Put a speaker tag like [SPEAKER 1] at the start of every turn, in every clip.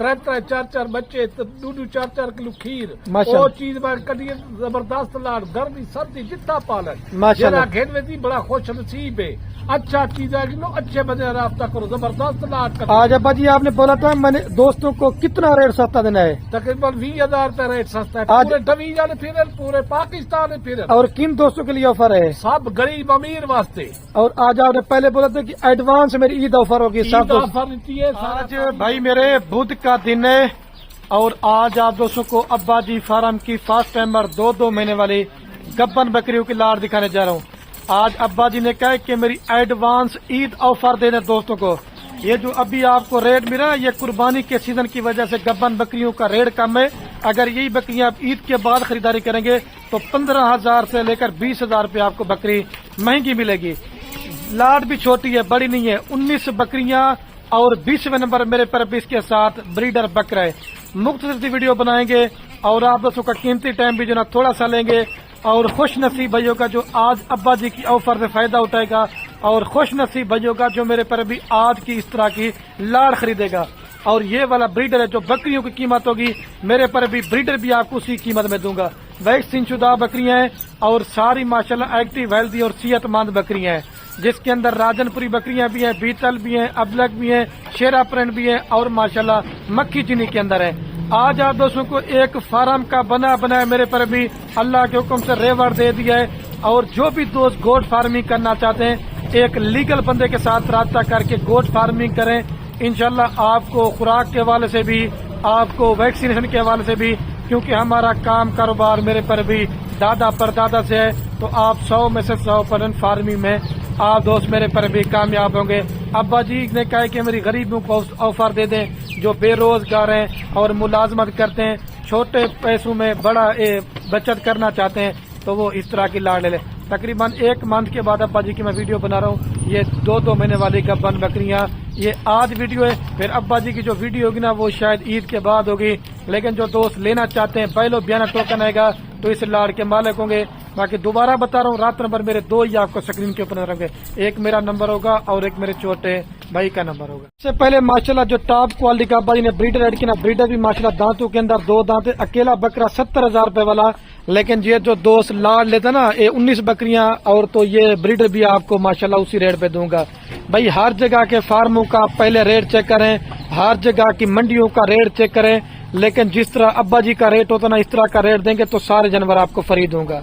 [SPEAKER 1] चार चार बच्चे, दो चार चार किलो खीर,
[SPEAKER 2] माशाअल्लाह।
[SPEAKER 1] वो चीज कदी जबरदस्त लाड़, गर्मी सर्दी जितना पालन
[SPEAKER 2] माशाअल्लाह।
[SPEAKER 1] घेर में बड़ा खुश नसीब है। अच्छा चीज है कि लो अच्छे बंदे रास्ता करो, जबरदस्त लाड़ कर।
[SPEAKER 2] आज अब्बा जी आपने बोला था मैंने दोस्तों को कितना रेट सस्ता देना है?
[SPEAKER 1] तकरीबन 20,000 का रेट सस्ता है।
[SPEAKER 2] आज-
[SPEAKER 1] पूरे डवीजा ने फिर, पूरे पाकिस्तान ने फिर,
[SPEAKER 2] और किन दोस्तों के लिए ऑफर है?
[SPEAKER 1] सब गरीब अमीर वास्ते
[SPEAKER 2] और आज आपने पहले बोला था कि एडवांस मेरी ईद ऑफर होगी सब दोस्त।
[SPEAKER 1] ऑफर नीति है।
[SPEAKER 2] आज भाई मेरे बुध का दिन है और आज आप दोस्तों को अब्बा जी फार्म की फर्स्ट टाइमर 2 महीने वाली गब्बन बकरियों की लाड़ दिखाने जा रहा हूँ। आज अब्बा जी ने कहा कि मेरी एडवांस ईद ऑफर देने दोस्तों को। ये जो अभी आपको रेट मिला है, ये कुर्बानी के सीजन की वजह से गब्बन बकरियों का रेट कम है। अगर यही बकरियां आप ईद के बाद खरीदारी करेंगे तो 15,000 से लेकर 20,000 रुपये आपको बकरी महंगी मिलेगी। लाट भी छोटी है, बड़ी नहीं है। 19 बकरियां और 20वें नंबर मेरे पर इसके साथ ब्रीडर बकरा है। मुख्तसर वीडियो बनाएंगे और आप दोस्तों का कीमती टाइम भी जो ना थोड़ा सा लेंगे और खुश नसीब भाइयों का जो आज अब्बा जी की ऑफर से फायदा उठाएगा और खुश नसीब भाइयों का जो मेरे पर भी आज की इस तरह की लाड़ खरीदेगा। और ये वाला ब्रीडर है जो बकरियों की कीमत होगी मेरे पर भी ब्रीडर भी आपको उसी कीमत में दूंगा। वैक्सीन शुदा बकरियां हैं और सारी माशाल्लाह एक्टिव हेल्दी और सेहतमंद बकरियां हैं, जिसके अंदर राजनपुरी बकरियां भी हैं, बीतल भी हैं, अबलक भी हैं, शेरा प्रिंट भी हैं और माशाल्लाह मक्खी चीनी के अंदर है। आज आप दोस्तों को एक फार्म का बना बनाया मेरे पर भी अल्लाह के हुक्म से रेवर दे दिया है। और जो भी दोस्त गोट फार्मिंग करना चाहते हैं एक लीगल बंदे के साथ राब्ता करके गोट फार्मिंग करें। इंशाल्लाह आपको खुराक के हवाले से भी, आपको वैक्सीनेशन के हवाले से भी, क्योंकि हमारा काम कारोबार मेरे पर भी दादा परदादा से है, तो आप 100 में से 100% फार्मिंग में आप दोस्त मेरे पर भी कामयाब होंगे। अब्बा जी ने कहा कि मेरी गरीबों को ऑफर दे दें जो बेरोजगार हैं और मुलाजमत करते हैं, छोटे पैसों में बड़ा बचत करना चाहते हैं, तो वो इस तरह की लाड़ ले लें। तकरीबन 1 मंथ के बाद अब्बा जी की मैं वीडियो बना रहा हूँ। ये 2 महीने वाली गब्बन बकरियां, ये आज वीडियो है। फिर अब्बा जी की जो वीडियो होगी ना वो शायद ईद के बाद होगी। लेकिन जो दोस्त लेना चाहते हैं पहले बयाना टोकन आएगा तो इस लाड़ के मालिक होंगे। बाकी दोबारा बता रहा हूँ, रात नंबर मेरे 2 ही आपको स्क्रीन के ऊपर रहेंगे। एक मेरा नंबर होगा और एक मेरे छोटे भाई का नंबर होगा। सबसे पहले माशाल्लाह जो टॉप क्वालिटी का अब्बा जी ने ब्रीडर ऐड किया, ब्रीडर भी माशाल्लाह दांतों के अंदर 2 दांत है। अकेला बकरा 70,000 रुपए वाला। लेकिन ये जो दोस्त लाड़ लेता ना ये 19 बकरियां और तो ये ब्रीडर भी आपको माशाल्लाह उसी रेट पे दूंगा। भाई हर जगह के फार्मों का पहले रेट चेक करें, हर जगह की मंडियों का रेट चेक करें। लेकिन जिस तरह अब्बा जी का रेट होता ना इस तरह का रेट देंगे तो सारे जानवर आपको फ्री दूंगा।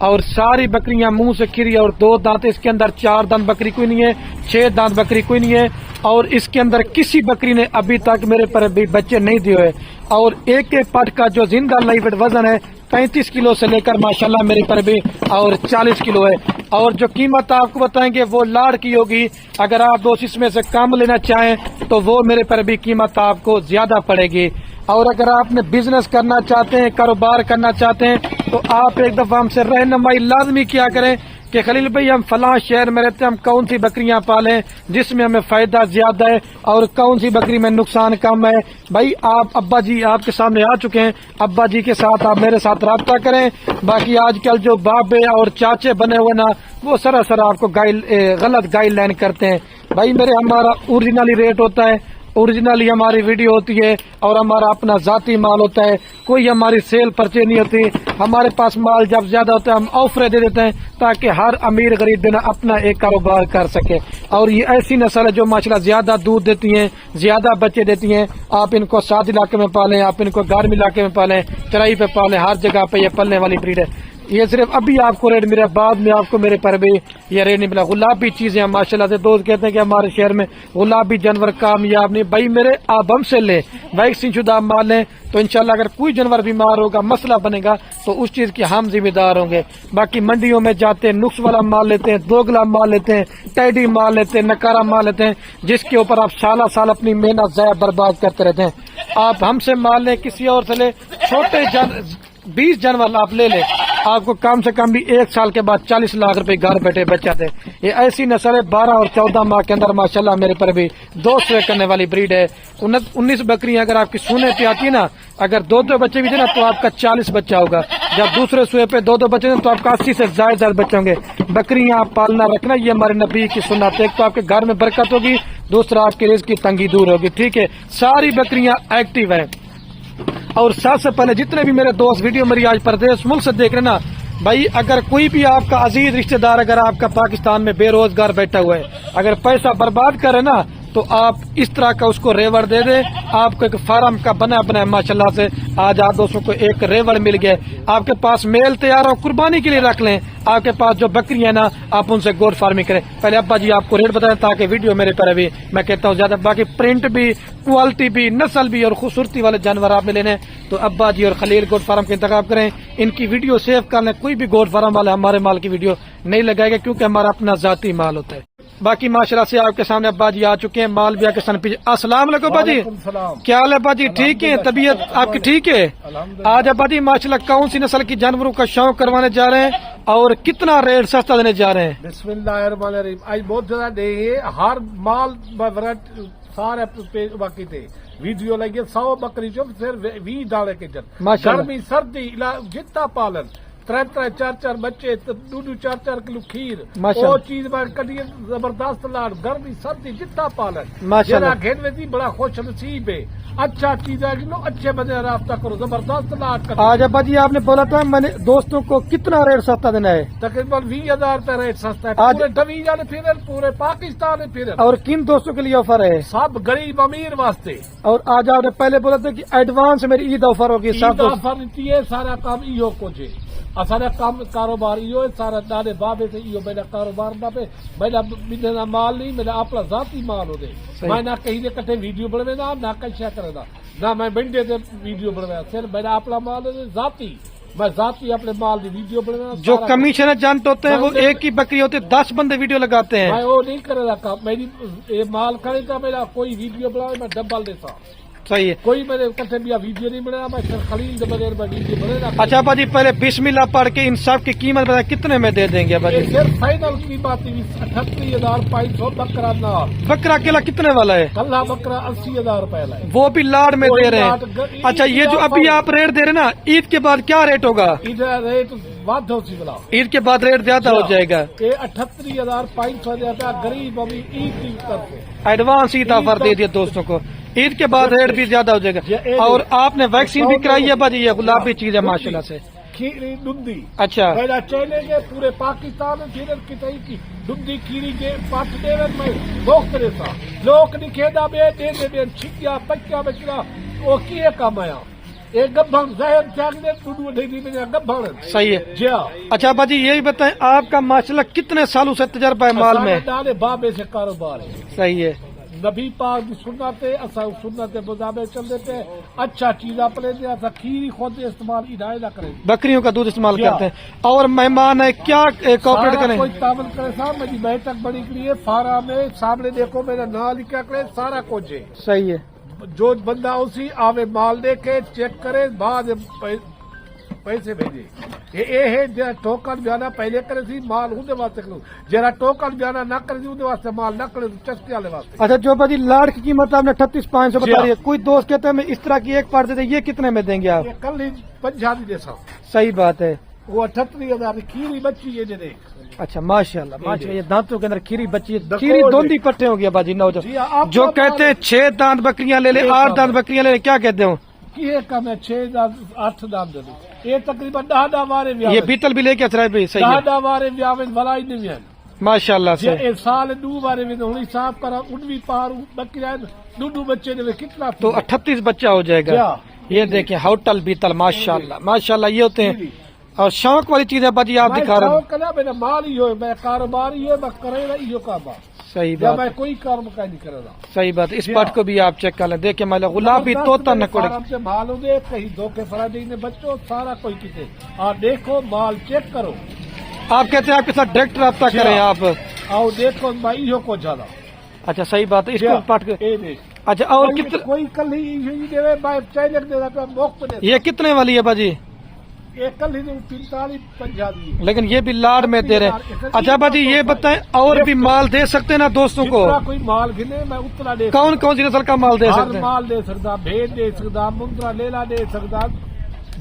[SPEAKER 2] और सारी बकरियां मुंह से खिरी और 2 दांत, इसके अंदर 4 दांत बकरी कोई नहीं है, 6 दांत बकरी कोई नहीं है। और इसके अंदर किसी बकरी ने अभी तक मेरे पर भी बच्चे नहीं दिए हुए। और एक एक पट का जो जिंदा लाइव वजन है 35 किलो से लेकर माशाल्लाह मेरे पर भी और 40 किलो है। और जो कीमत आपको बताएंगे वो लाड़ की होगी। अगर आप दोस्त इसमें से कम लेना चाहें तो वो मेरे पर भी कीमत आपको ज्यादा पड़ेगी। और अगर आपने बिजनेस करना चाहते हैं, कारोबार करना चाहते हैं, तो आप एक दफा हमसे रहनुमाई लाजमी किया करें कि खलील भाई हम फलां शहर में रहते हैं, हम कौन सी बकरियां पालें जिसमें हमें फायदा ज्यादा है और कौन सी बकरी में नुकसान कम है। भाई आप अब्बा जी आपके सामने आ चुके हैं, अब्बा जी के साथ आप मेरे साथ राब्ता करें। बाकी आजकल जो बाबे और चाचे बने हुए ना वो सरासर आपको गलत गाइडलाइन करते हैं। भाई मेरे हमारा ओरिजिनली रेट होता है, ओरिजिनली हमारी वीडियो होती है और हमारा अपना जाती माल होता है, कोई हमारी सेल परचेज नहीं होती। हमारे पास माल जब ज्यादा होता है हम ऑफर दे देते हैं ताकि हर अमीर गरीब बिना अपना एक कारोबार कर सके। और ये ऐसी नस्ल है जो माशाल्लाह ज्यादा दूध देती हैं, ज्यादा बच्चे देती हैं। आप इनको साद इलाके में पालें, आप इनको गर्म इलाके में पालें, चराई पे पालें, हर जगह पे ये पलने वाली ब्रीड है। ये सिर्फ अभी आपको रेट मिला, बाद में आपको मेरे पर भी ये रेट नहीं मिला। गुलाबी चीजें माशाल्लाह से दोस्त कहते हैं कि हमारे शहर में गुलाबी जानवर कामयाब नहीं। भाई मेरे आप हमसे लें, वैक्सीन शुदा माल लें तो इंशाल्लाह अगर कोई जानवर बीमार होगा, मसला बनेगा तो उस चीज के हम जिम्मेदार होंगे। बाकी मंडियों में जाते हैं, नुक्स वाला माल लेते हैं, दोगला माल लेते हैं, टैडी माल लेते हैं, नकारा माल लेते हैं, जिसके ऊपर आप साला साल अपनी मेहनत ज़ाया बर्बाद करते रहते हैं। आप हमसे माल लें, किसी और से ले, छोटे 20 जानवर आप ले लें, आपको कम से कम भी 1 साल के बाद 40 लाख रुपए घर बैठे बचाते। ये ऐसी नस्ल है 12 और 14 माह के अंदर माशाल्लाह मेरे पर भी 2 सुए करने वाली ब्रीड है। 19 बकरियां अगर आपकी सूने पे आती है ना, अगर 2-2 बच्चे भी थे ना तो आपका 40 बच्चा होगा। जब दूसरे सुए पे 2-2 बच्चे तो आपका 80 से ज्यादा बच्चे होंगे। बकरियां पालना रखना ये हमारे नबी की सुन्नत है। एक तो आपके घर में बरकत होगी, दूसरा आपके रिस्क की तंगी दूर होगी। ठीक है, सारी बकरियां एक्टिव है। और सबसे पहले जितने भी मेरे दोस्त वीडियो मेरी आज प्रदेश मुल्क से देख रहे ना भाई, अगर कोई भी आपका अजीज रिश्तेदार अगर आपका पाकिस्तान में बेरोजगार बैठा हुआ है, अगर पैसा बर्बाद करे ना, तो आप इस तरह का उसको रेवड़ दे दे। आपको एक फार्म का बना बनाया माशाल्लाह से आज आप दोस्तों को एक रेवड़ मिल गया। आपके पास मेल तैयार हो, कुर्बानी के लिए रख लें। आपके पास जो बकरी है ना, आप उनसे गोट फार्मिंग करें। पहले अब्बा जी आपको रेट बताएं ताकि वीडियो मेरे पर अभी मैं कहता हूँ ज्यादा, बाकी प्रिंट भी, क्वालिटी भी, नस्ल भी और खूबसूरती वाले जानवर आपने लेने तो अब्बा जी और खलील गोट फार्म का इंतखाब करें। इनकी वीडियो सेव कर लें। कोई भी गोट फार्म वाला हमारे माल की वीडियो नहीं लगाएगा क्योंकि हमारा अपना जाती माल होता है। बाकी माशाल्लाह से आपके सामने अब्बा जी आ चुके हैं, माल भी आके सन पीछे। अस्सलाम वालेकुम अब्बा जी, क्या हाल है अब्बा जी? ठीक है, तबीयत आपकी ठीक है? आज अब्बा जी माशाल्लाह कौन सी नस्ल की जानवरों का शौक करवाने जा रहे हैं और कितना रेट सस्ता देने जा रहे हैं?
[SPEAKER 1] बिस्मिल्लाहिर्रहमानिर्रहीम। आज बहुत ज्यादा डे है, हर माल सारे बाकी थे वीडियो लगे 100 बकरी जो फिर 20 डाले के जन
[SPEAKER 2] माशाल्लाह।
[SPEAKER 1] गर्मी सर्दी जितना पालन 3-3 4-4 बच्चे 2-4 किलो खीर
[SPEAKER 2] माशाल्लाह।
[SPEAKER 1] वो चीज कटिए जबरदस्त लाड गर्मी सर्दी जितना पालन
[SPEAKER 2] माशाल्लाह।
[SPEAKER 1] घेन में थी बड़ा खुश नसीब है। अच्छा चीज है लो, अच्छे बंदे रास्ता करो, जबरदस्त लाड कर।
[SPEAKER 2] आज अब्बा जी आपने बोला था मैंने दोस्तों को कितना रेट सस्ता देना है?
[SPEAKER 1] तकरीबन 20,000 रुपए रेट सस्ता है।
[SPEAKER 2] आज-
[SPEAKER 1] पूरे डवीजा ने फिर पूरे पाकिस्तान में फिर
[SPEAKER 2] और किन दोस्तों के लिए ऑफर है?
[SPEAKER 1] सब गरीब अमीर वास्ते
[SPEAKER 2] और आज आपने पहले बोला था कि एडवांस मेरी ईद ऑफर होगी सब दोस्त।
[SPEAKER 1] ऑफर नीति है, सारा काम इहो कुछ है। असांजा काम कारोबार इहो है, सारा ॾाढे बाबे से इहो मेरा कारोबार ना पे मेरा बिना माल नहीं, मेरा अपना जाती माल होते।
[SPEAKER 2] सही।
[SPEAKER 1] मैं ना कहीं ने कटे वीडियो बनवेदा ना कहीं शे करेदा ना मैं बिंडे से वीडियो बनवाया, सिर्फ मेरा अपना माल है जाती। मैं जाती अपने माल की वीडियो बनवा।
[SPEAKER 2] जो कमीशन एजेंट होते हैं वो एक ही बकरी होती है, 10 बंदे वीडियो लगाते हैं।
[SPEAKER 1] मैं वो नहीं करेगा काम, मेरी ये माल खरीदा मेरा कोई वीडियो बनावे मैं डबल देता।
[SPEAKER 2] सही है।
[SPEAKER 1] कोई मेरे कटे भी वीडियो नहीं बनाया, मैं सिर्फ खलील के बगैर मैं वीडियो बनेगा।
[SPEAKER 2] अच्छा अब्बा जी पहले बिस्मिल्लाह पढ़ के इन सब की कीमत बताए कितने में दे देंगे अब्बा
[SPEAKER 1] ये
[SPEAKER 2] जी?
[SPEAKER 1] सिर्फ फाइनल की बात 38,500 बकरा नार।
[SPEAKER 2] बकरा अकेला कितने वाला है?
[SPEAKER 1] कल्ला बकरा 80,000 रुपए ला है।
[SPEAKER 2] वो भी लाड में
[SPEAKER 1] कोई
[SPEAKER 2] दे रहे
[SPEAKER 1] लाड-
[SPEAKER 2] हैं। अच्छा ये जो अभी आप रेट दे रहे हैं ना, ईद के बाद क्या रेट होगा?
[SPEAKER 1] इधर रेट वाधो सी बला
[SPEAKER 2] ईद के बाद रेट ज्यादा हो जाएगा।
[SPEAKER 1] ये 38,500 रुपया गरीब अभी ईद की तरफ से।
[SPEAKER 2] एडवांस ईद ऑफर दे दिया दोस्तों को, ईद के बाद रेट भी ज्यादा हो जाएगा।
[SPEAKER 1] ये-
[SPEAKER 2] और आपने वैक्सीन भी कराई है अब्बा जी? ये गुलाबी चीज है माशाल्लाह से।
[SPEAKER 1] खीरी दुंदी
[SPEAKER 2] अच्छा
[SPEAKER 1] मेरा चलेंगे पूरे पाकिस्तान में फिर कितई की दुंदी खीरी के पाठ देवन में लोग करे सा लोग निखेदा बे दे छिकिया पक्का बचरा ओ किए कमाया ए गब्बन जहर जागने टुडू ढेरी में गब्बन
[SPEAKER 2] सही है।
[SPEAKER 1] जा।
[SPEAKER 2] अच्छा अब्बा जी ये भी बताएं आपका माशाल्लाह कितने सालों से तजर्बा है माल में?
[SPEAKER 1] डाले बाबे से कारोबार है।
[SPEAKER 2] सही है।
[SPEAKER 1] नबी पाक की सुन्नते असा सुन्नते मुताबिक चल देते अच्छा चीज अपने दे असा खीरी खुद इस्तेमाल इनाय ना करें,
[SPEAKER 2] बकरियों का दूध इस्तेमाल
[SPEAKER 1] क्या?
[SPEAKER 2] करते हैं। और मेहमान है क्या कॉपरेट
[SPEAKER 1] सारा
[SPEAKER 2] करें?
[SPEAKER 1] कोई तामल करे साहब मेरी बैठक बड़ी के लिए फारा में सामने देखो मेरा नाम लिखा करे सारा कुछ है।
[SPEAKER 2] सही है।
[SPEAKER 1] जो बंदा उसी आवे माल देखे चेक करे बाद पैसे भेजे। ये है जरा टोकन बयाना पहले करे सी माल उनके वास्ते करो, जरा टोकन बयाना ना करे उनके वास्ते माल ना करे चस्के वाले वास्ते।
[SPEAKER 2] अच्छा जो भाजी लाड की कीमत आपने 38,500 बता
[SPEAKER 1] जी
[SPEAKER 2] रही है, कोई दोस्त कहते हैं मैं इस तरह की एक पार्ट देते, ये कितने में देंगे आप?
[SPEAKER 1] ये कल ही पंजाबी जैसा
[SPEAKER 2] सही बात है।
[SPEAKER 1] वो 38,000 खीरी बच्ची ये दे।
[SPEAKER 2] अच्छा माशाल्लाह माशाल्लाह, ये दांतों के अंदर खीरी बच्ची है।
[SPEAKER 1] देखो
[SPEAKER 2] खीरी
[SPEAKER 1] जी।
[SPEAKER 2] दोंदी पट्टे हो गया बाजी नौ
[SPEAKER 1] जी, आप
[SPEAKER 2] जो
[SPEAKER 1] तो
[SPEAKER 2] कहते हैं 6 दांत बकरियां ले ले, 8 दांत बकरियां ले ले, क्या कहते हो?
[SPEAKER 1] किए कम है 6 दाम 8 दाम दे दो ये तकरीबन 10 वारे
[SPEAKER 2] ये बीतल भी लेके अच्छा भी सही है
[SPEAKER 1] 10 वारे व्यावे भलाई नहीं है
[SPEAKER 2] माशाल्लाह
[SPEAKER 1] जे
[SPEAKER 2] से।
[SPEAKER 1] ए साल दू बारे में हुई साफ करा उनवी पार बकरियां दू बच्चे ने कितना
[SPEAKER 2] तो 38 बच्चा हो जाएगा।
[SPEAKER 1] क्या?
[SPEAKER 2] ये देखिए होटल बीतल माशाल्लाह माशाल्लाह, ये होते हैं। और शौक वाली चीज है बाजी आप दिखा रहे हैं।
[SPEAKER 1] कला मेरा माल ही हो मैं कारोबार ही है मैं करे रही हो काम
[SPEAKER 2] सही
[SPEAKER 1] या
[SPEAKER 2] बात
[SPEAKER 1] मैं कोई काम का नहीं करेगा।
[SPEAKER 2] सही बात। इस पार्ट को भी आप चेक कर लें, देखिए माला गुलाबी तोता न कोड़े।
[SPEAKER 1] से माल हो दे कहीं धोखे फराडी ने बच्चों सारा कोई किसे और देखो माल चेक करो।
[SPEAKER 2] आप कहते हैं आपके साथ डायरेक्ट रब्ता करें आप?
[SPEAKER 1] आओ देखो भाई इहो को ज्यादा
[SPEAKER 2] अच्छा सही बात है। इसको पार्ट को
[SPEAKER 1] ए देख
[SPEAKER 2] अच्छा और कितने
[SPEAKER 1] कोई कल ही देवे बाय चाइना दे रहा मुफ्त दे
[SPEAKER 2] ये कितने वाली है बाजी?
[SPEAKER 1] एक कल ही 45-50 दी
[SPEAKER 2] लेकिन ये भी लाड में दे रहे हैं। अच्छा बाजी ये बताएं और भी माल दे सकते हैं ना दोस्तों को?
[SPEAKER 1] जितना कोई माल गिने मैं उतना दे
[SPEAKER 2] कौन कौन सी नस्ल का माल दे
[SPEAKER 1] हर
[SPEAKER 2] सकते हैं?
[SPEAKER 1] माल दे सकता भेड़ दे सकता मुंद्रा लेला दे सकता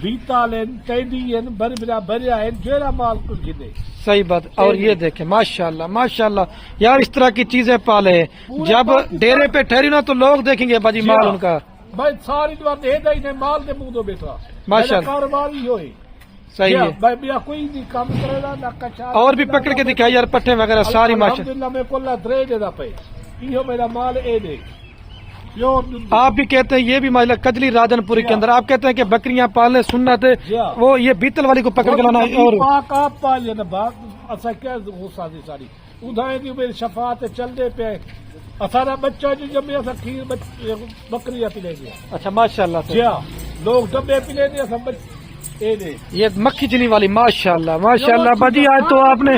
[SPEAKER 1] बीता लेन कैदी बरबिरा भरिया है जेड़ा माल को गिने
[SPEAKER 2] صحیح بات. اور یہ دیکھیں ماشاءاللہ ماشاءاللہ یار اس طرح کی چیزیں پالے ہیں. جب ڈیرے پہ ٹھہری نا تو لوگ دیکھیں گے باجی مال ان کا.
[SPEAKER 1] بھائی ساری دوار دے دے نے مال دے منہ دو بیٹا
[SPEAKER 2] ماشاءاللہ.
[SPEAKER 1] کاروبار ہی ہوئے
[SPEAKER 2] صحیح ہے.
[SPEAKER 1] بھائی بیا کوئی نہیں کام کرے گا نہ کچا.
[SPEAKER 2] اور بھی پکڑ کے دکھائی یار پٹھے وغیرہ ساری ماشاءاللہ.
[SPEAKER 1] الحمدللہ میں کو اللہ درے دے دا پے یہ میرا مال اے دے.
[SPEAKER 2] آپ بھی کہتے ہیں یہ بھی ماجلہ کجلی راجن پوری کے اندر آپ کہتے ہیں کہ بکریاں پالنے سنت ہے وہ یہ بیتل والی کو پکڑ کے لانا ہے. اور
[SPEAKER 1] پاک آپ پالے نا بات اسا کیا غصہ دی ساری ادھائیں دی میری شفاعت چل دے پہ اسارا بچہ جو جب اسا کھیر بکریاں پلے گیا.
[SPEAKER 2] اچھا ماشاءاللہ سے
[SPEAKER 1] لوگ ڈبے پلے دے اسا اے دے
[SPEAKER 2] یہ مکھی چلی والی ماشاءاللہ ماشاءاللہ باجی. آج تو آپ نے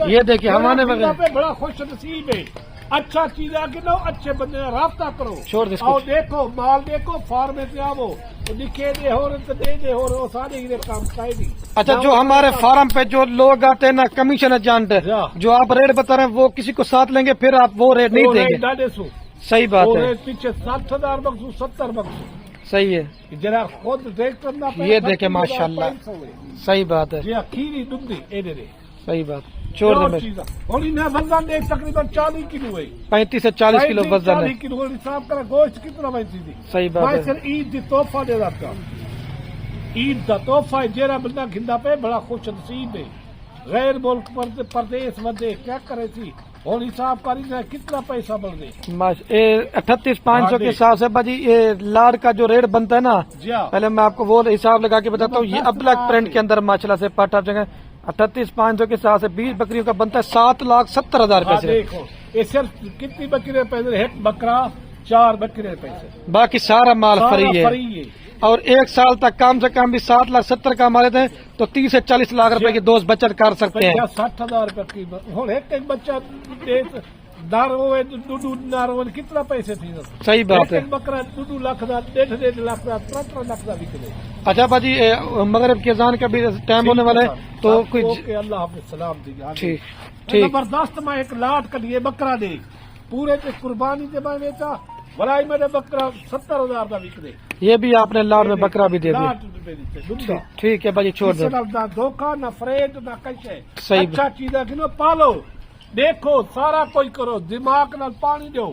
[SPEAKER 2] یہ دیکھیں ہمارے
[SPEAKER 1] وغیرہ بڑا خوش نصیب ہے. اچھا چیز آ کے لو اچھے بندے رابطہ کرو.
[SPEAKER 2] چھوڑ دے
[SPEAKER 1] اور دیکھو مال دیکھو فارم سے آو لکھے دے ہو رہے دے دے ہو رہے سارے ہی کام کائے نہیں.
[SPEAKER 2] اچھا جو ہمارے فارم پہ جو لوگ آتے ہیں نا کمیشن ایجنٹ جو آپ ریٹ بتا رہے ہیں وہ کسی کو ساتھ لیں گے پھر آپ وہ ریٹ نہیں دیں گے. صحیح بات ہے.
[SPEAKER 1] پیچھے 60,000 بخشو 70 بخشو.
[SPEAKER 2] صحیح ہے.
[SPEAKER 1] ذرا خود دیکھ کرنا
[SPEAKER 2] یہ دیکھیں ماشاءاللہ صحیح بات ہے.
[SPEAKER 1] جی کھیری دودھی اے دے دے
[SPEAKER 2] صحیح بات. چھوڑ دیں
[SPEAKER 1] اور انہیں وزن دیکھ تقریباً 40 کلو ہے.
[SPEAKER 2] 35 سے 40 کلو وزن ہے.
[SPEAKER 1] 40 کلو حساب کرا گوشت کتنا بنتی تھی.
[SPEAKER 2] صحیح بات ہے.
[SPEAKER 1] عید دی تحفہ دے رہا عید دا تحفہ ہے جیرا بندہ گھندا پہ بڑا خوش نصیب ہے. غیر ملک پردیس ودے کیا کرے تھی اور حساب کری کتنا پیسہ بڑھ گئے.
[SPEAKER 2] 38,500 کے حساب سے باجی یہ لاڈ کا جو ریٹ بنتا ہے نا پہلے میں آپ کو وہ حساب لگا کے بتاتا ہوں. یہ ابلک پرنٹ کے اندر ماشاءاللہ سے پاٹا جگہ 38,500 کے حساب سے 20 بکریوں کا بنتا ہے 7,70,000 روپے.
[SPEAKER 1] دیکھو یہ صرف کتنی بکرے پیسے ایک بکرا 4 بکرے پیسے
[SPEAKER 2] باقی سارا مال فری ہے. اور ایک سال تک کم سے کم بھی 7,70,000 کا مارے تھے تو 30 سے 40 لاکھ روپے کی دوست بچت کر سکتے ہیں.
[SPEAKER 1] 60,000 روپے کی ایک بچہ کتنا پیسے تھے.
[SPEAKER 2] صحیح بات ہے.
[SPEAKER 1] بکرا 2 لاکھ 1.5 لاکھ 3 لاکھ کا بکرے.
[SPEAKER 2] اچھا باجی مغرب کی اذان کا بھی ٹائم ہونے والا ہے تو کچھ
[SPEAKER 1] اللہ حافظ سلام دیجیے.
[SPEAKER 2] ٹھیک
[SPEAKER 1] زبردست میں ایک لاٹ کا لیے بکرا دے پورے پہ قربانی دے میں بیچا بلائی میرے بکرا 70,000 کا بکرے. یہ
[SPEAKER 2] بھی آپ نے لاٹ میں بکرا بھی دے دیا. ٹھیک ہے باجی چھوڑ دو.
[SPEAKER 1] نہ دھوکہ نہ فریب نہ کچھ.
[SPEAKER 2] صحیح
[SPEAKER 1] اچھا چیز ہے کہ پالو دیکھو سارا کوئی کرو دماغ نہ پانی دو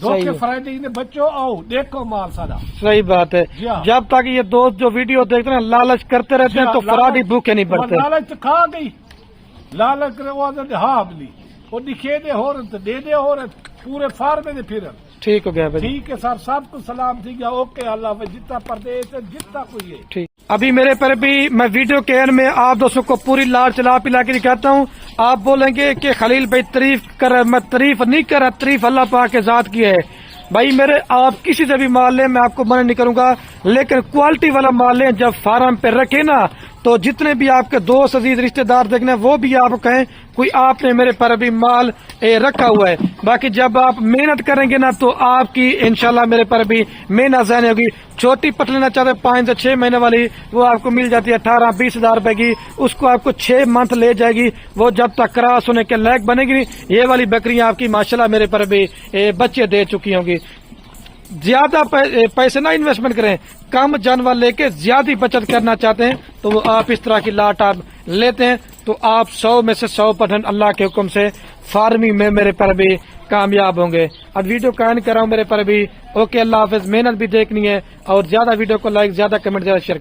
[SPEAKER 1] دھوکے فرائیڈے نے بچو آؤ دیکھو مال سارا. صحیح
[SPEAKER 2] بات ہے. جب تک یہ دوست جو ویڈیو دیکھتے ہیں لالچ کرتے رہتے ہیں تو فرادی بھوکے نہیں پڑتے.
[SPEAKER 1] لالچ کھا گئی لالچ کرے ہاں بلی وہ دکھے دے ہو رہے دے دے ہو رہے پورے فارمے دے پھر.
[SPEAKER 2] ٹھیک ہو گیا بھائی.
[SPEAKER 1] ٹھیک ہے سر سب کو سلام ٹھیک ہے. اوکے اللہ حافظ. جتنا پردیس ہے جتنا کوئی ہے
[SPEAKER 2] ٹھیک. ابھی میرے پر بھی میں ویڈیو کے اینڈ میں آپ دوستوں کو پوری لاڈ چلا پلا کے دکھاتا ہوں. آپ بولیں گے کہ خلیل بھائی تعریف کر میں تعریف نہیں کر رہا تعریف اللہ پاک کے ذات کی ہے. بھائی میرے آپ کسی سے بھی مال لیں میں آپ کو منع نہیں کروں گا لیکن کوالٹی والا مال لیں. جب فارم پہ رکھے نا تو جتنے بھی آپ کے دوست عزیز رشتہ دار دیکھنے وہ بھی آپ کہیں کوئی آپ نے میرے پر ابھی مال رکھا ہوا ہے. باقی جب آپ محنت کریں گے نا تو آپ کی انشاءاللہ میرے پر ابھی محنت ذہن ہوگی. چھوٹی پٹ لینا چاہتے 5 سے 6 مہینے والی وہ آپ کو مل جاتی ہے 18-20 ہزار روپے کی. اس کو آپ کو 6 منتھ لے جائے گی. وہ جب تک کراس ہونے کے لائق بنے گی یہ والی بکریاں آپ کی ماشاءاللہ میرے پر ابھی بچے دے چکی ہوں گی. زیادہ پیسے نہ انویسٹمنٹ کریں کم جانور لے کے زیادہ بچت کرنا چاہتے ہیں تو وہ آپ اس طرح کی لاٹ آپ لیتے ہیں تو آپ 100 میں سے 100% اللہ کے حکم سے فارمنگ میں میرے پر بھی کامیاب ہوں گے. اب ویڈیو کا اینڈ کر رہا ہوں میرے پر بھی. اوکے اللہ حافظ. محنت بھی دیکھنی ہے اور زیادہ ویڈیو کو لائک زیادہ کمنٹ زیادہ شیئر کریں.